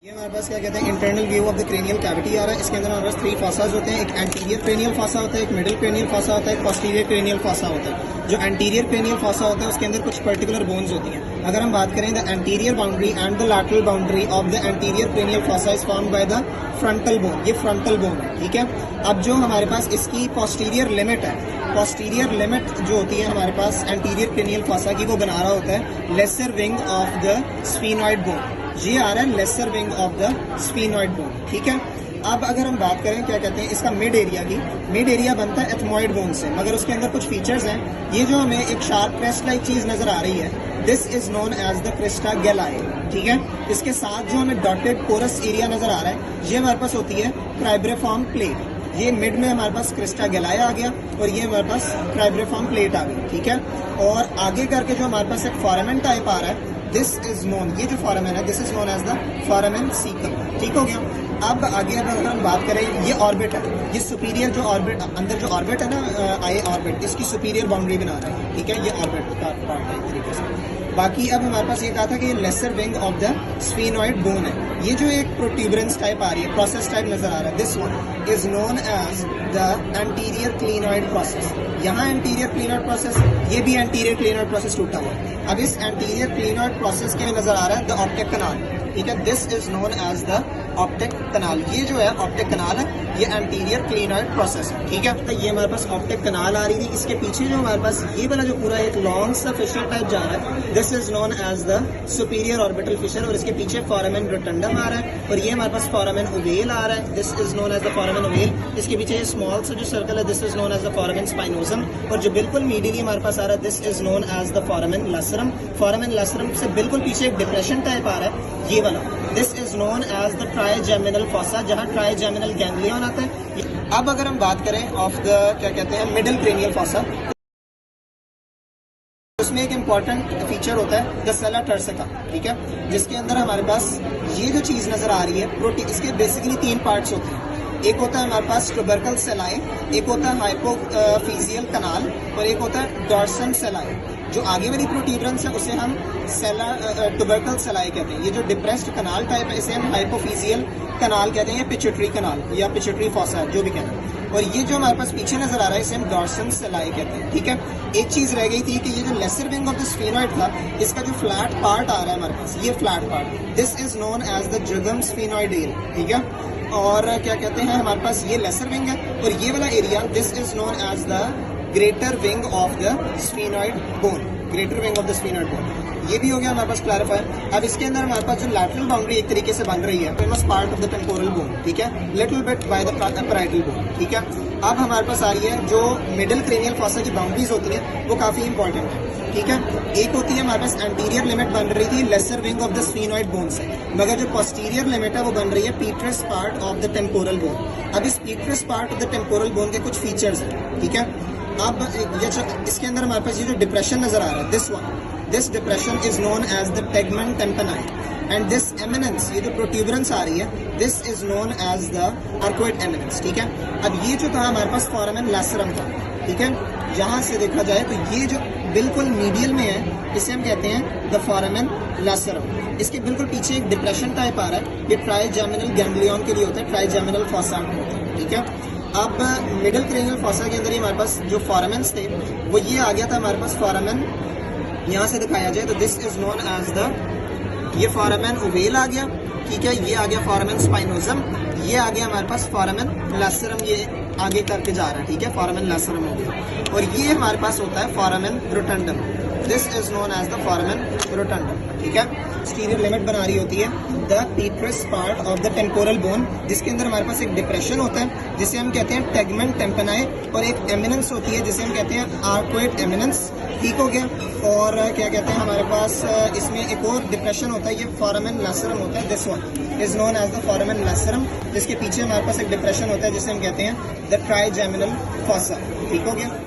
ये हमारे पास क्या कहते हैं internal view of the cranial cavity आ रहा है। इसके अंदर हमारे पास 3 फासाज होते हैं। एक एंटीरियर क्रेनियल फासा होता है, एक मिडिल क्रेनियल फासा होता है, एक पोस्टीरियर क्रेनियल फासा होता है। जो एंटीरियर क्रेनियल फासा होता है उसके अंदर कुछ पर्टिकुलर बोन्स होती हैं। अगर हम बात करें the anterior boundary and the lateral boundary of the anterior cranial fossa is formed by the frontal bone. ये फ्रंटल बोन है, ठीक है। अब जो हमारे पास इसकी पोस्टीरियर लिमिट है, पोस्टीरियर लिमिट जो होती है हमारे पास एंटीरियर क्रेनियल फासा की, वो बना रहा होता है lesser wing of the sphenoid bone. ये आ रहा है lesser wing of the sphenoid bone, ठीक है। अब अगर हम बात करें क्या कहते हैं इसका मिड एरिया की, मिड एरिया बनता है एथमॉइड बोन से, मगर उसके अंदर कुछ फीचर्स हैं। ये जो हमें एक शार्प क्रेस्ट लाइक चीज नजर आ रही है, this is known as the crista galli, ठीक है। इसके साथ जो हमें डॉटेड पोरस एरिया नजर आ रहा है, ये हमारे पास होती है क्राइब्रेफॉर्म प्लेट। ये मिड में हमारे पास क्रेस्टा गैलाई आ गया और ये हमारे पास क्राइब्रेफॉर्म प्लेट आ गई, ठीक है। और आगे करके जो हमारे पास एक फोरामेन टाइप आ रहा है, दिस इज नोन, ये जो फोरामेन है this is known as the foramen caecum, ठीक हो गया। अब आगे अगर हम बात करें, ये ऑर्बिट है, ये सुपीरियर जो ऑर्बिट अंदर जो ऑर्बिट है ना, आई ऑर्बिट, इसकी सुपीरियर बाउंड्री बना रहा है, ठीक है। ये ऑर्बिट का पार्ट है एक तरीके से। बाकी अब हमारे पास ये कहा था कि ये lesser wing of the sphenoid bone है। ये जो एक प्रोट्यूबरेंस टाइप आ रही है, प्रोसेस टाइप नजर आ रहा है, this one is known as the anterior clinoid process. यहाँ एंटीरियर क्लिनॉइड प्रोसेस, ये भी एंटीरियर क्लिनॉइड प्रोसेस टूटा हुआ है। अब इस एंटीरियर क्लिनॉइड प्रोसेस के नजर आ रहा है द ऑप्टिक कनाल, ठीक है। This is known as the optic canal. ये जो है ऑप्टिक कनाल है, ये एंटीरियर क्लिनॉइड प्रोसेस है, ठीक है। तो ये हमारे पास ऑप्टिक कनाल आ रही थी। इसके पीछे जो हमारे पास ये वाला जो पूरा एक लॉन्ग सा फिशर टाइप जा रहा है, this is known as the superior orbital fissure. और इसके पीछे फोरामेन रोटंडम आ रहा है और ये हमारे पास फोरामेन ओवेल आ रहा है, this is known as the foramen ovale. इसके पीछे ये स्मॉल सा जो सर्कल है, this is known as the foramen spinosum. और जो बिल्कुल मीडियली हमारे पास आ रहा है, this is known as the foramen lacerum. Foramen lacerum से बिल्कुल पीछे एक डिप्रेशन टाइप आ रहा है, ये वाला, this is known as the trigeminal fossa, जहां ट्राइजेमिनल गैंग्लियन आता है। अब अगर हम बात करें ऑफ द क्या कहते हैं मिडिल क्रेनियल फॉसा, उसमें एक इंपॉर्टेंट फीचर होता है द सेला टर्सिका, ठीक है, जिसके अंदर हमारे पास ये जो चीज नजर आ रही है प्रोटीन, इसके बेसिकली 3 पार्ट्स होते हैं। एक होता है हमारे पास ट्यूबरकल सेलाई, एक होता है हाइपोफिजियल कनाल और एक होता है डॉर्सन सेलाई। जो आगे वाली प्रोट्यूबरेंस है उसे हम ट्यूबरकल सेलाई कहते हैं। ये जो डिप्रेस्ड कनाल टाइप है इसे हम हाइपोफिजियल कनाल कहते हैं, या पिट्यूटरी कनाल या पिट्यूटरी फॉसा, जो भी कहते हैं। और ये जो हमारे पास पीछे नजर आ रहा है इसे हम डॉर्सन सेलाई कहते हैं, ठीक है। एक चीज रह गई थी कि ये जो lesser wing of the sphenoid था, इसका जो फ्लैट पार्ट आ रहा है हमारे पास, ये flat part, this is known as the jugum sphenoidale, ठीक है। और क्या कहते हैं हमारे पास ये लेसर विंग है और ये वाला area, this is known as the greater wing of the sphenoid bone, greater wing of the sphenoid bone. ये भी हो गया हमारे पास क्लैरिफाई। अब इसके अंदर हमारे पास जो लैटरल बाउंड्री एक तरीके से बन रही है, famous part of the temporal bone, ठीक है, little bit by the parietal bone, ठीक है। अब हमारे पास आ रही है जो मिडिल क्रेनियल फॉसा की बाउंड्रीज होती है, वो काफी इंपॉर्टेंट है, ठीक है। एक होती है हमारे पास एंटीरियर लिमिट बन रही थी lesser wing of the sphenoid bone से, मगर जो पोस्टीरियर लिमिट है वो बन रही है petrous part of the temporal bone. अब इस petrous part of the temporal bone के कुछ फीचर्स हैं, ठीक है। अब ये इसके अंदर हमारे पास ये जो डिप्रेशन नजर आ रहा है, this one, this depression is known as the tegmen tympani and this eminence, ये जो प्रोट्यूबरेंस आ रही है, this is known as the arcuate eminence, ठीक है। अब ये जो था हमारे पास फोरामेन लैसरम था, ठीक है। यहाँ से देखा जाए तो ये जो बिल्कुल मीडियल में है इसे हम कहते हैं द फोरामेन लैसरम। इसके बिल्कुल पीछे एक डिप्रेशन टाइप आ रहा है, ये ट्राइजेमिनल गैंग्लियन के लिए होता है, ट्राइजेमिनल फॉसा होता है, ठीक है। अब मिडिल क्रेनियल फॉसा के अंदर ही हमारे पास जो फोरामेन्स थे वो ये आ गया था हमारे पास फोरामेन, यहाँ से दिखाया जाए तो this is known as the, ये फोरामेन ओवेल आ गया, ठीक है। ये आ गया फोरामेन स्पाइनोसम, ये आ गया हमारे पास फोरामेन लैसरम, ये आगे करके जा रहा है, ठीक है, फोरामेन लैसरम हो गया। और ये हमारे पास होता है foramen rotundum, this is known as the foramen rotundum, ठीक है। स्टीरियर लिमिट बना रही होती है the petrous part of the temporal bone, जिसके अंदर हमारे पास एक डिप्रेशन होता है जिसे हम कहते हैं टेगमेंट टेम्पेनाई, और एक एमिनेंस होती है जिसे हम कहते हैं आर्कोइड एमिनेंस, ठीक हो गया। और क्या कहते हैं हमारे पास इसमें एक और डिप्रेशन होता है, ये फोरामेन लैसरम होता है, this one is known as the foramen lacerum, जिसके पीछे हमारे पास एक डिप्रेशन होता है जिसे हम कहते हैं द ट्राइजेमिनल फॉसा, ठीक हो गया।